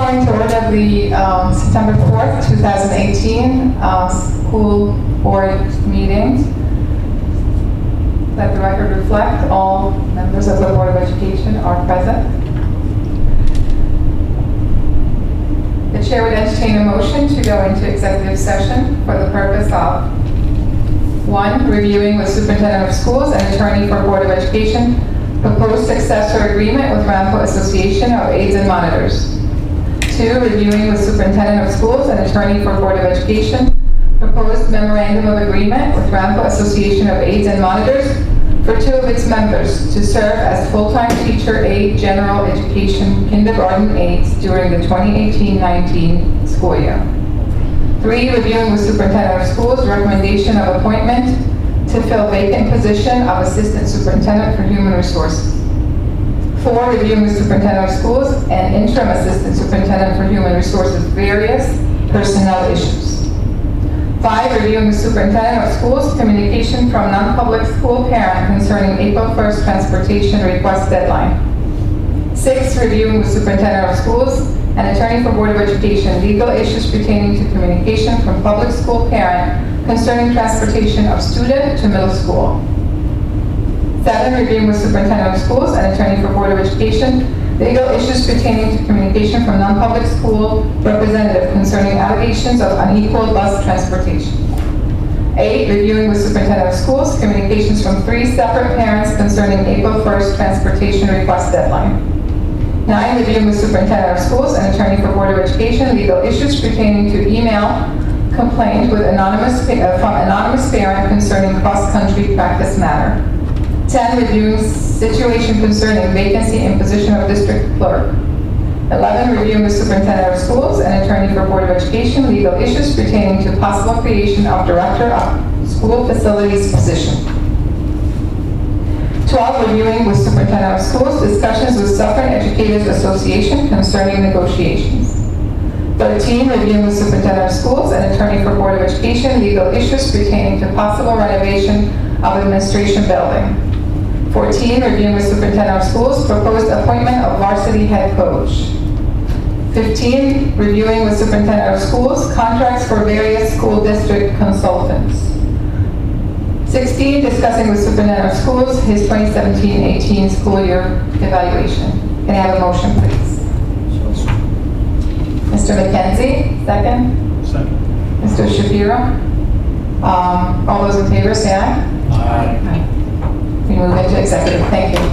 Calling to order the September 4th, 2018 school board meeting. Let the record reflect all members of the Board of Education are present. The chair would entertain a motion to go into executive session for the purpose of 1. Reviewing with Superintendent of Schools and Attorney for Board of Education proposed successor agreement with Rampo Association of Aides and Monitors. 2. Reviewing with Superintendent of Schools and Attorney for Board of Education proposed memorandum of agreement with Rampo Association of Aides and Monitors for 2 of its members to serve as full-time teacher aide general education kindergarten aides during the 2018-19 school year. 3. Reviewing with Superintendent of Schools recommendation of appointment to fill vacant position of Assistant Superintendent for Human Resources. 4. Reviewing with Superintendent of Schools and Interim Assistant Superintendent for Human Resources various personnel issues. 5. Reviewing with Superintendent of Schools communication from non-public school parent concerning April 1st transportation request deadline. 6. Reviewing with Superintendent of Schools and Attorney for Board of Education legal issues pertaining to communication from public school parent concerning transportation of student to middle school. 7. Reviewing with Superintendent of Schools and Attorney for Board of Education legal issues pertaining to communication from non-public school representative concerning allegations of unequal bus transportation. 8. Reviewing with Superintendent of Schools communications from 3 separate parents concerning April 1st transportation request deadline. 9. Reviewing with Superintendent of Schools and Attorney for Board of Education legal issues pertaining to email complaint with from anonymous parent concerning cross-country practice matter. 10. Reviewing situation concerning vacancy in position of district clerk. 11. Reviewing with Superintendent of Schools and Attorney for Board of Education legal issues pertaining to possible creation of Director of School Facilities position. 12. Reviewing with Superintendent of Schools discussions with Suffern Educators Association concerning negotiations. 13. Reviewing with Superintendent of Schools and Attorney for Board of Education legal issues pertaining to possible renovation of administration building. 14. Reviewing with Superintendent of Schools proposed appointment of varsity head coach. 15. Reviewing with Superintendent of Schools contracts for various school district consultants. 16. Discussing with Superintendent of Schools his 2017-18 school year evaluation. Can I have a motion, please? Mr. McKenzie, second. Second. Mr. Shapiro. All those in favor say aye. Aye. We move into executive. Thank you.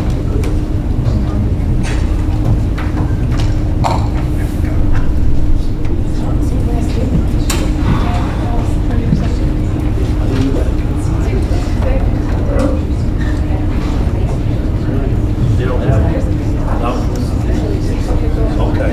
They don't have it? No? Okay.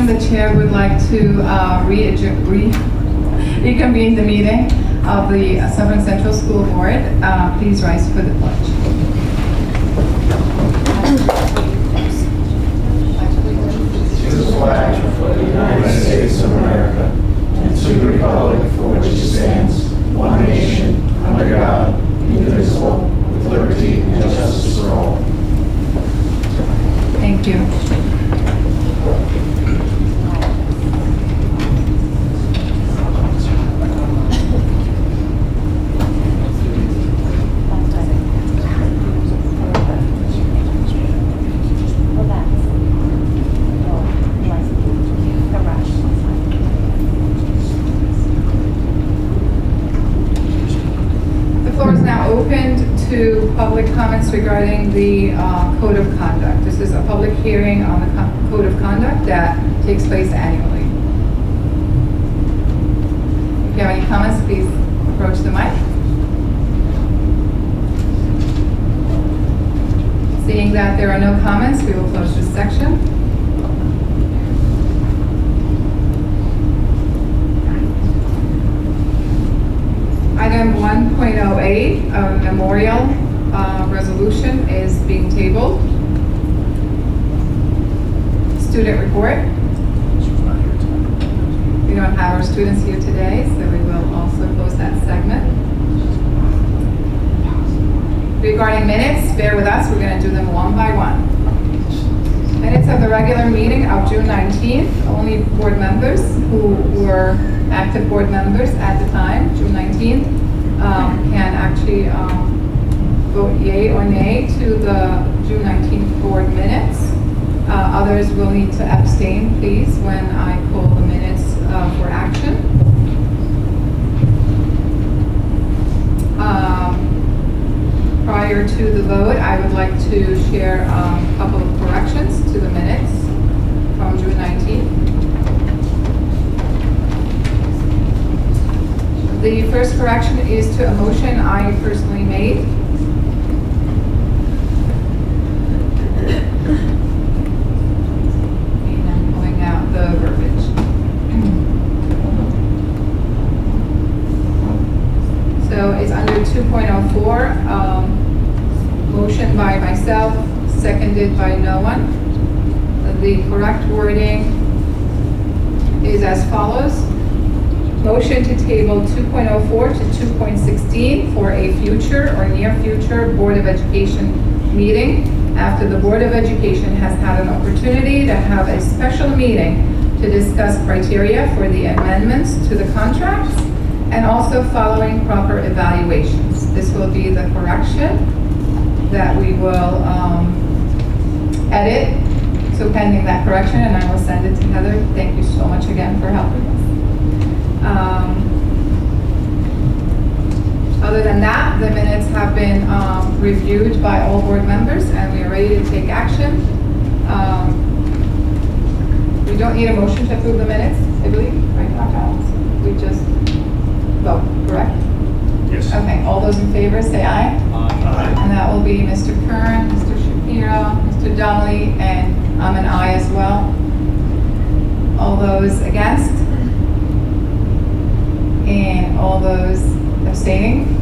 The chair would like to reconvene the meeting. of the Suffolk Central School Board. Please rise for the pledge. To the flag of the United States of America and to the republic for which it stands, one nation, under God, indivisible, with liberty and justice for all. Thank you. To public comments regarding the Code of Conduct. This is a public hearing on the Code of Conduct that takes place annually. If you have any comments, please approach the mic. Seeing that there are no comments, we will close this section. Item 1.08, a memorial resolution is being tabled. Student report. We don't have our students here today, so we will also close that segment. Regarding minutes, bear with us, we're going to do them one by one. Minutes of the regular meeting of June 19th, only board members who were active board members at the time, June 19th, can actually vote yay or nay to the June 19th board minutes. Others will need to abstain, please, when I call the minutes for action. Prior to the vote, I would like to share a couple of corrections to the minutes from June 19th. The first correction is to a motion I personally made. And I'm pulling out the verbiage. So it's under 2.04, motion by myself, seconded by no one. The correct wording is as follows. Motion to table 2.04 to 2.16 for a future or near future Board of Education meeting after the Board of Education has had an opportunity to have a special meeting to discuss criteria for the amendments to the contracts and also following proper evaluations. This will be the correction that we will edit. So pending that correction, and I will send it to Heather. Thank you so much again for helping us. Other than that, the minutes have been reviewed by all board members and we are ready to take action. We don't need a motion to approve the minutes, I believe, right, Dr. Adams? We just vote, correct? Yes. Okay, all those in favor say aye. Aye. And that will be Mr. Kern, Mr. Shapiro, Mr. Donnelly, and I'm an aye as well. All those against? And all those abstaining?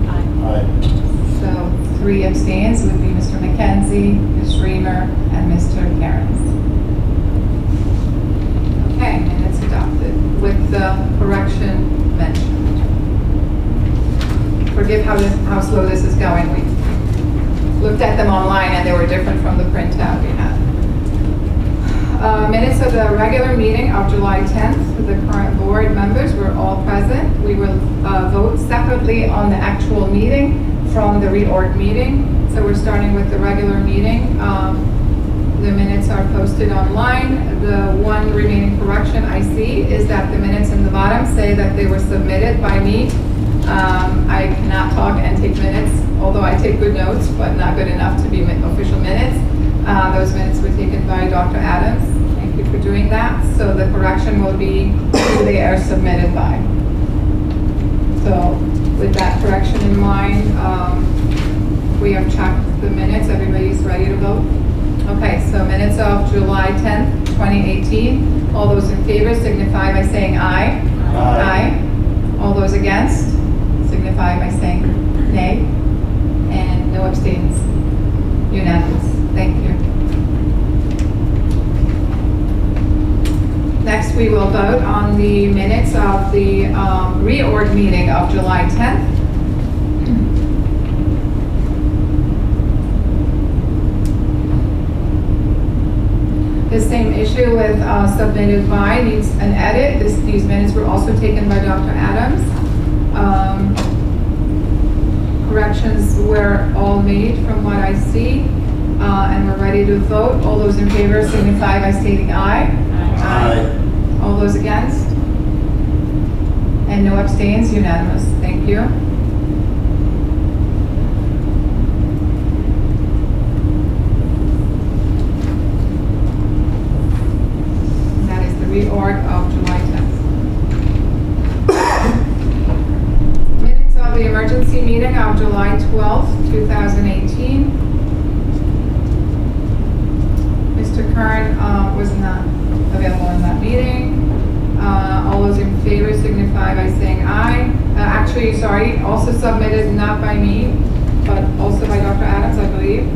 Aye. So 3 abstains would be Mr. McKenzie, Ms. Reamer, and Mr. Cairns. Okay, and it's adopted with the correction mentioned. Forgive how slow this is going. We looked at them online and they were different from the printout we had. Minutes of the regular meeting of July 10th. The current board members were all present. We will vote separately on the actual meeting from the reorg meeting. So we're starting with the regular meeting. The minutes are posted online. The one remaining correction I see is that the minutes in the bottom say that they were submitted by me. I cannot talk and take minutes, although I take good notes, but not good enough to be official minutes. Those minutes were taken by Dr. Adams. Thank you for doing that. So the correction will be who they are submitted by. So with that correction in mind, we have checked the minutes. Everybody's ready to vote? Okay, so minutes of July 10th, 2018. All those in favor signify by saying aye. Aye. All those against? signify by saying nay. And no abstains. Unanimous. Thank you. Next, we will vote on the minutes of the reorg meeting of July 10th. The same issue with submitted by needs an edit. These minutes were also taken by Dr. Adams. Corrections were all made from what I see, and we're ready to vote. All those in favor signify by stating aye. Aye. All those against? And no abstains, unanimous. Thank you. And that is the reorg of July 10th. Minutes of the emergency meeting of July 12th, 2018. Mr. Kern was not available in that meeting. All those in favor signify by saying aye. Actually, sorry, also submitted not by me, but also by Dr. Adams, I believe.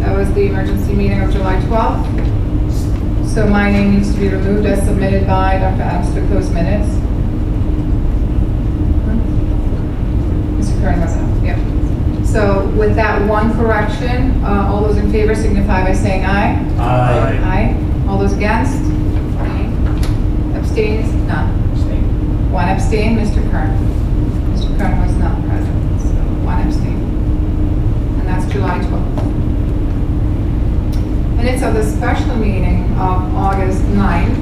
That was the emergency meeting of July 12th. So my name needs to be removed as submitted by Dr. Adams to close minutes. Mr. Kern was out, yep. So with that one correction, all those in favor signify by saying aye. Aye. Aye. All those against? Abstains? None. One abstain, Mr. Kern. Mr. Kern was not present, so one abstain. And that's July 12th. Minutes of the special meeting of August 9th.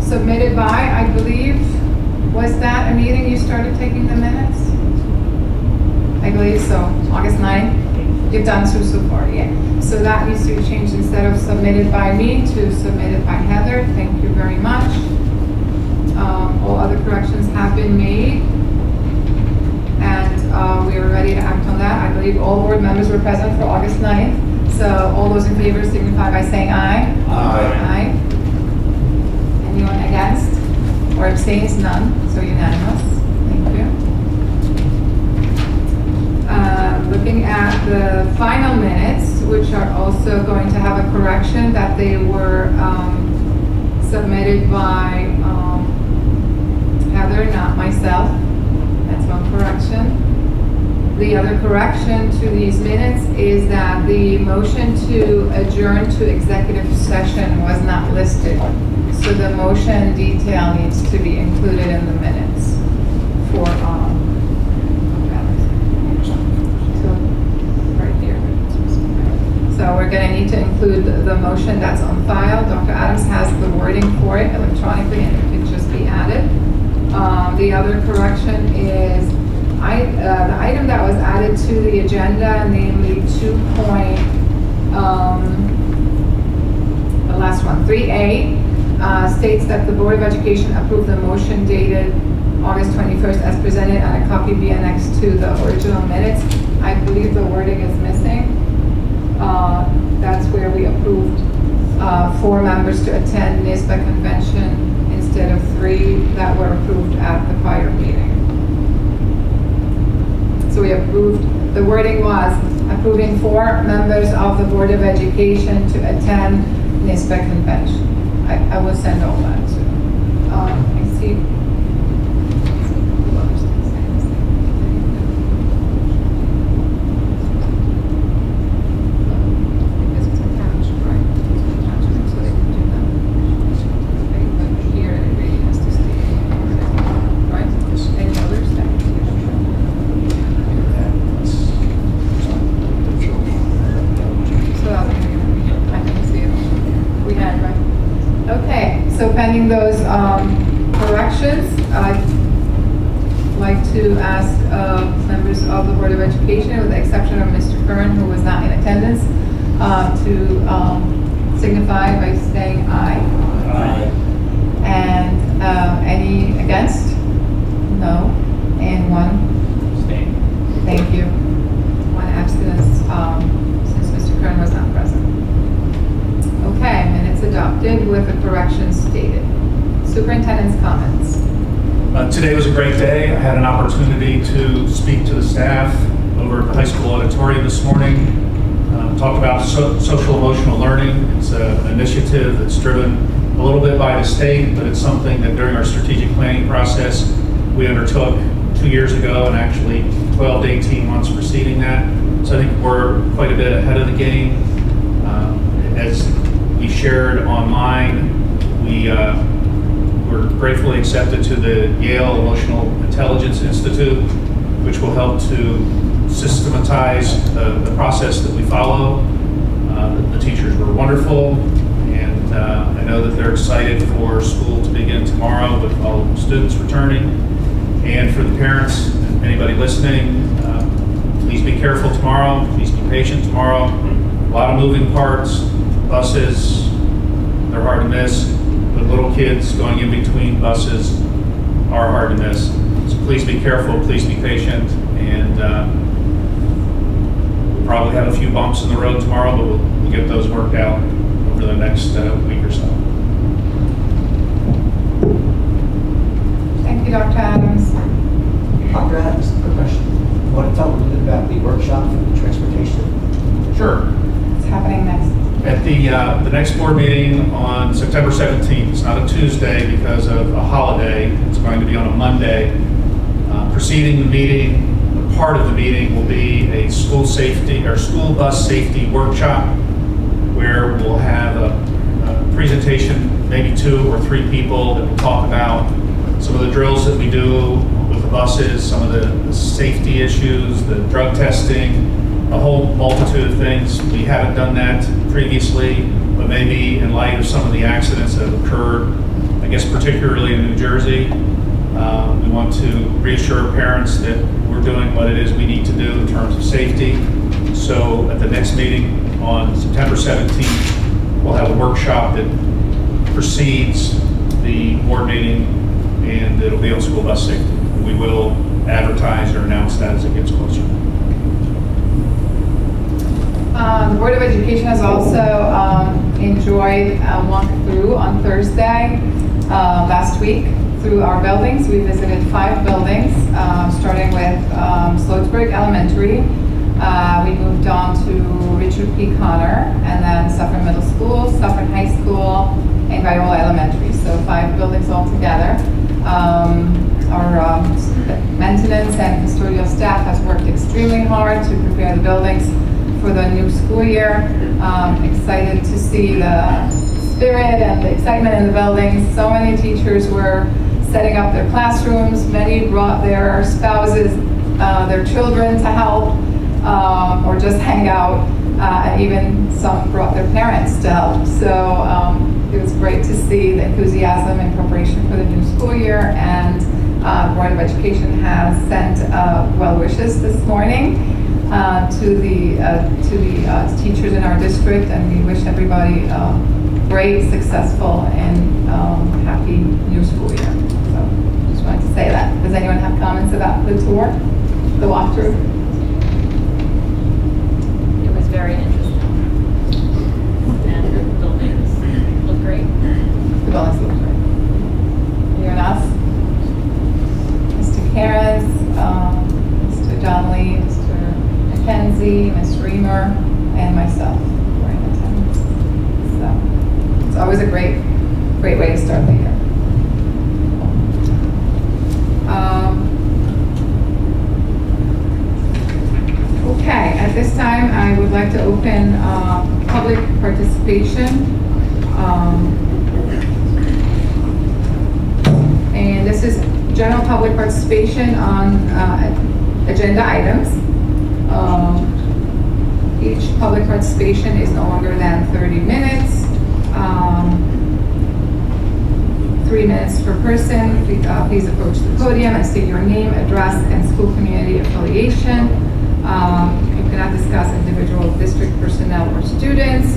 Submitted by, I believe, was that a meeting you started taking the minutes? I believe so, August 9th. You've done two so far, yeah. So that needs to be changed instead of submitted by me to submitted by Heather. Thank you very much. All other corrections have been made. And we are ready to act on that. I believe all board members were present for August 9th. So all those in favor signify by saying aye. Aye. Aye. Anyone against or abstains? None, so unanimous. Thank you. Looking at the final minutes, which are also going to have a correction that they were submitted by Heather, not myself. That's one correction. The other correction to these minutes is that the motion to adjourn to executive session was not listed. So the motion detail needs to be included in the minutes for, so right here. So we're gonna need to include the motion that's on file. Dr. Adams has the wording for it electronically and it can just be added. The other correction is the item that was added to the agenda, namely the last one, 3A, states that the Board of Education approved the motion dated August 21st as presented and a copy be annexed to the original minutes. I believe the wording is missing. That's where we approved 4 members to attend NISBA convention instead of 3 that were approved at the prior meeting. So we approved, the wording was approving 4 members of the Board of Education to attend NISBA convention. I will send all that to, I see. Because it's attached, right? It's attached, so they can do that. But here it really has to stay, right? Any others that? So I can see it. We had, right? Okay, so pending those corrections, I'd like to ask members of the Board of Education, with the exception of Mr. Kern, who was not in attendance, to signify by saying aye. Aye. And any against? No. And one Thank you. One abstinence since Mr. Kern was not present. Okay, minutes adopted with the corrections stated. Superintendent's comments. Today was a great day. I had an opportunity to speak to the staff over at the high school auditorium this morning. Talk about social emotional learning. It's an initiative that's driven a little bit by the state, but it's something that during our strategic planning process we undertook 2 years ago and actually 12 to 18 months preceding that. So I think we're quite a bit ahead of the game. As we shared online, we were gratefully accepted to the Yale Emotional Intelligence Institute, which will help to systematize the process that we follow. The teachers were wonderful, and I know that they're excited for school to begin tomorrow with all the students returning. And for the parents and anybody listening, please be careful tomorrow. Please be patient tomorrow. A lot of moving parts, buses, they're hard to miss. But little kids going in between buses are hard to miss. So please be careful, please be patient, and we'll probably have a few bumps in the road tomorrow, but we'll get those worked out over the next week or so. Thank you, Dr. Adams. Dr. Adams, quick question. You want to tell me a little bit about the workshop for the transportation? Sure. It's happening next. At the next board meeting on September 17th, it's not a Tuesday because of a holiday, it's going to be on a Monday. Preceding the meeting, part of the meeting will be a school safety or school bus safety workshop where we'll have a presentation, maybe 2 or 3 people that will talk about some of the drills that we do with the buses, some of the safety issues, the drug testing, a whole multitude of things. We haven't done that previously, but maybe in light of some of the accidents that have occurred, I guess particularly in New Jersey, we want to reassure parents that we're doing what it is we need to do in terms of safety. So at the next meeting on September 17th, we'll have a workshop that precedes the board meeting, and it'll be on school bus safety. We will advertise or announce that as it gets closer. The Board of Education has also enjoyed a walkthrough on Thursday last week through our buildings. We visited 5 buildings, starting with Sloatsburg Elementary. We moved on to Richard P. Connor, and then Suffolk Middle School, Suffolk High School, and Viola Elementary. So 5 buildings altogether. Our maintenance and custodial staff has worked extremely hard to prepare the buildings for the new school year. Excited to see the spirit and the excitement in the buildings. So many teachers were setting up their classrooms. Many brought their spouses, their children to help, or just hang out. And even some brought their parents to help. So it was great to see the enthusiasm and preparation for the new school year. And the Board of Education has sent well wishes this morning to the teachers in our district, and we wish everybody great, successful, and happy new school year. So just wanted to say that. Does anyone have comments about the tour, the walkthrough? It was very interesting. And the buildings look great. The buildings look great. Anyone else? Mr. Karras, Mr. Donnelly, Mr. Mackenzie, Ms. Reamer, and myself were in attendance. So it's always a great way to start the year. Okay, at this time, I would like to open public participation. And this is general public participation on agenda items. Each public participation is no longer than 30 minutes. 3 minutes per person. Please approach the podium and state your name, address, and school community affiliation. You cannot discuss individual district personnel or students.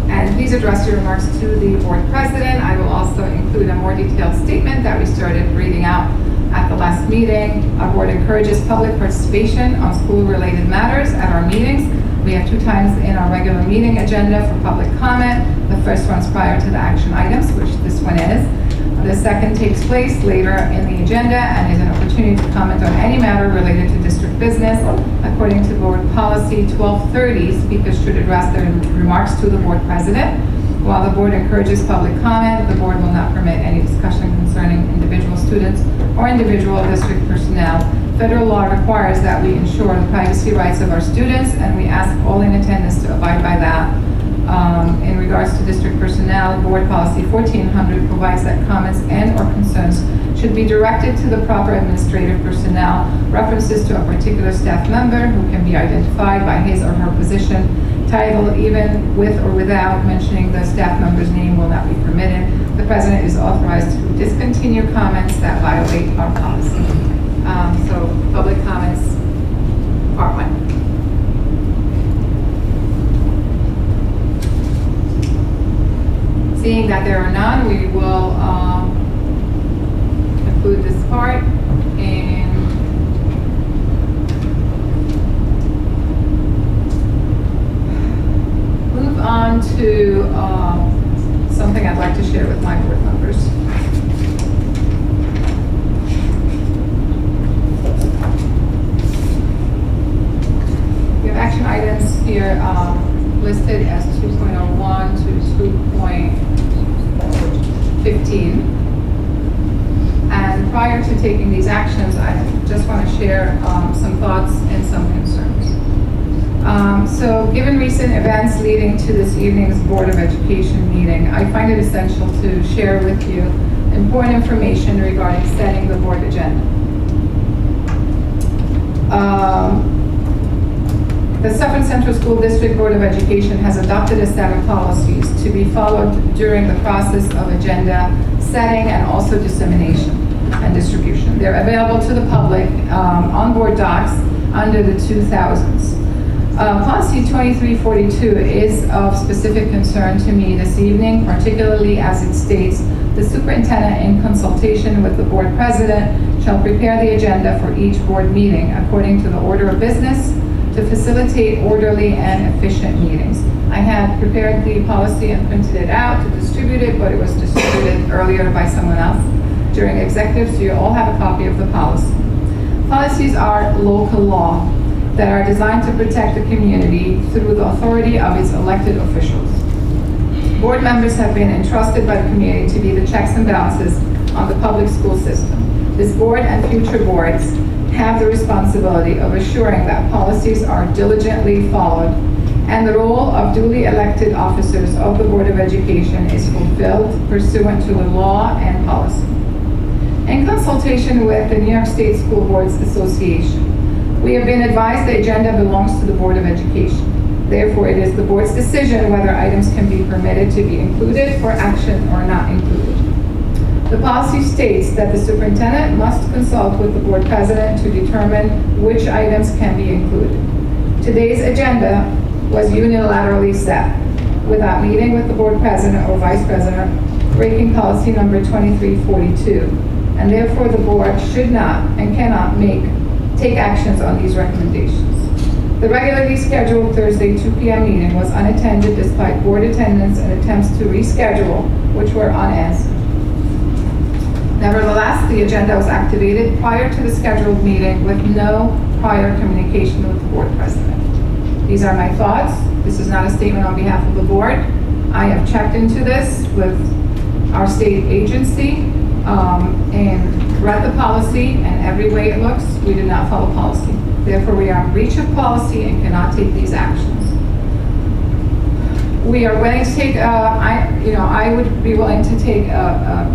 And please address your remarks to the board president. I will also include a more detailed statement that we started reading out At the last meeting, our board encourages public participation on school-related matters at our meetings. We have 2 times in our regular meeting agenda for public comment. The first one's prior to the action items, which this one is. The second takes place later in the agenda and is an opportunity to comment on any matter related to district business. According to board policy 1230, speakers should address their remarks to the board president. While the board encourages public comment, the board will not permit any discussion concerning individual students or individual district personnel. Federal law requires that we ensure the privacy rights of our students, and we ask all in attendance to abide by that. In regards to district personnel, board policy 1400 provides that comments and/or concerns should be directed to the proper administrative personnel. References to a particular staff member who can be identified by his or her position, title, even with or without mentioning the staff member's name, will not be permitted. The president is authorized to discontinue comments that violate our policy. So, public comments, part 1. Seeing that there are none, we will conclude this part and move on to something I'd like to share with my board members. We have action items here listed as 2.01 to 2.15. And prior to taking these actions, I just want to share some thoughts and some concerns. So given recent events leading to this evening's Board of Education meeting, I find it essential to share with you important information regarding setting the board agenda. The Suffolk Central School District Board of Education has adopted a set of policies to be followed during the process of agenda setting and also dissemination and distribution. They're available to the public on board docs under the 2000s. Policy 2342 is of specific concern to me this evening, particularly as it states, the superintendent in consultation with the board president shall prepare the agenda for each board meeting according to the order of business to facilitate orderly and efficient meetings. I had prepared the policy and printed it out to distribute it, but it was distributed earlier by someone else during executive, so you all have a copy of the policy. Policies are local law that are designed to protect the community through the authority of its elected officials. Board members have been entrusted by the community to be the checks and balances on the public school system. This board and future boards have the responsibility of assuring that policies are diligently followed and the role of duly elected officers of the Board of Education is fulfilled pursuant to the law and policy. In consultation with the New York State School Boards Association, we have been advised the agenda belongs to the Board of Education. Therefore, it is the board's decision whether items can be permitted to be included for action or not included. The policy states that the superintendent must consult with the board president to determine which items can be included. Today's agenda was unilaterally set without meeting with the board president or vice president, breaking policy number 2342, and therefore the board should not and cannot take actions on these recommendations. The regularly scheduled Thursday 2 p.m. meeting was unattended despite board attendance and attempts to reschedule, which were unanswered. Nevertheless, the agenda was activated prior to the scheduled meeting with no prior communication with the board president. These are my thoughts. This is not a statement on behalf of the board. I have checked into this with our state agency and read the policy, and every way it looks, we did not follow policy. Therefore, we are in breach of policy and cannot take these actions. We are willing to take, I would be willing to take a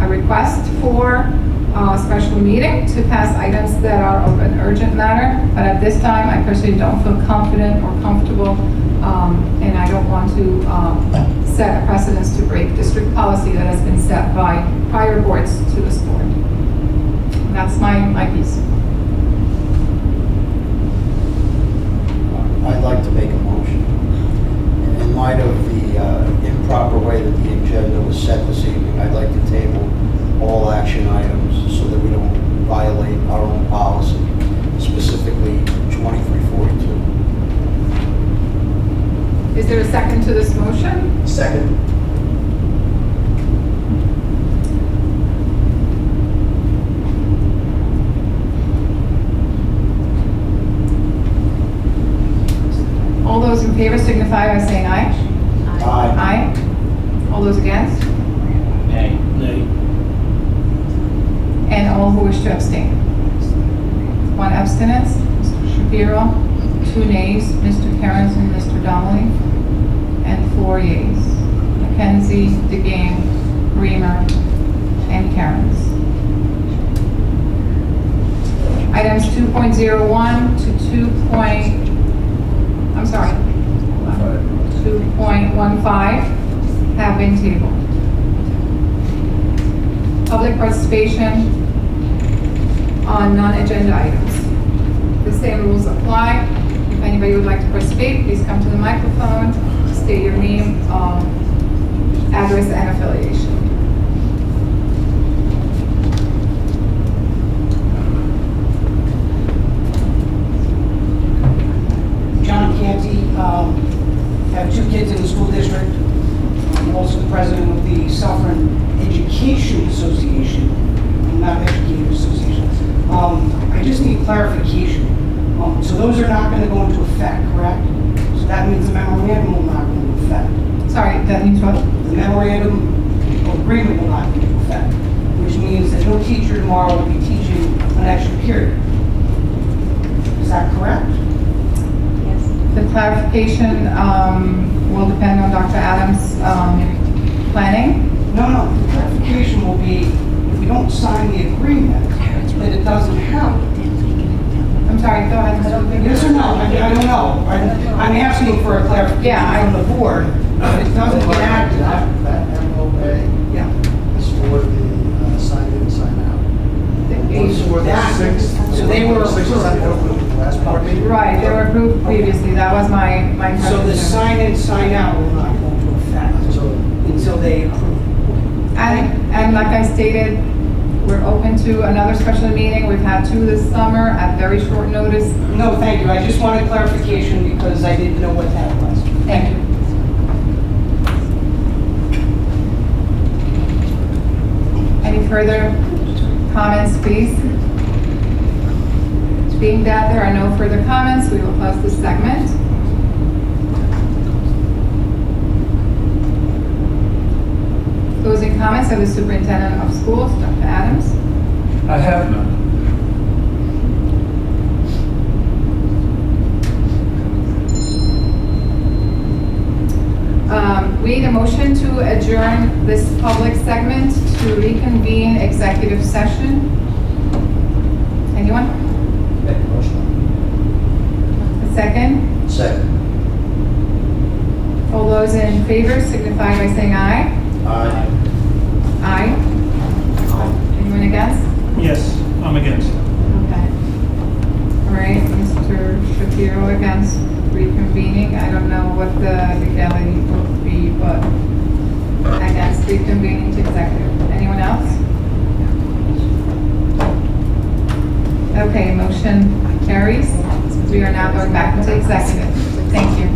request for a special meeting to pass items that are of an urgent matter, but at this time, I personally don't feel confident or comfortable, and I don't want to set a precedence to break district policy that has been set by prior boards to this board. And that's my piece. I'd like to make a motion. In light of the improper way that the agenda was set this evening, I'd like to table all action items so that we Second. All those in favor signify by saying aye. Aye. All those against? Nay. And all who wish to abstain. One abstinence, Mr. Shapiro. 2 nays, Mr. Kerns and Mr. Donnelly. And 4 yeas, Mackenzie, DeGane, Reamer, and Kerns. Items 2.01 to 2.15 have been tabled. Public participation on non-agenda items. The same rules apply. If anybody would like to participate, please come to the microphone, state your name, address, and affiliation. John Canty, have 2 kids in the school district. I'm also the president of the Suffern Education Association, not Educators Association. I just need clarification. So those are not going to go into effect, correct? So that means the memorandum will not go into effect. Sorry, that means what? The memorandum agreement will not go into effect, which means that no teacher tomorrow will be teaching an extra period. Is that correct? The clarification will depend on Dr. Adams' planning. No, the clarification will be, if we don't sign the agreement, that it doesn't happen. I'm sorry, go ahead. Yes or no? I don't know. I'm asking for a clarification Yeah, from the board. If it doesn't get acted, That MOA yeah. is for the sign in, sign out. Was for the That- 6th. so they were the 6th, is that what the last board meeting? Right, they were approved previously. That was my question. So the sign in, sign out will not go into effect until they approve. And like I stated, we're open to another special meeting. We've had 2 this summer at very short notice. No, thank you. I just wanted clarification because I didn't know what that was. Thank you. Any further comments, please? Being that there are no further comments, we will close this segment. Closing comments of the Superintendent of Schools, Dr. Adams. I have none. We need a motion to adjourn this public segment to reconvene executive session. Anyone? Make a motion. A second? Second. All those in favor signify by saying aye. Aye. Aye. Anyone against? Yes, I'm against. Okay. All right, Mr. Shapiro against reconvening. I don't know what the legality will be, but against reconvening to executive. Anyone else? Okay, motion carries. We are now going back into executive. Thank you.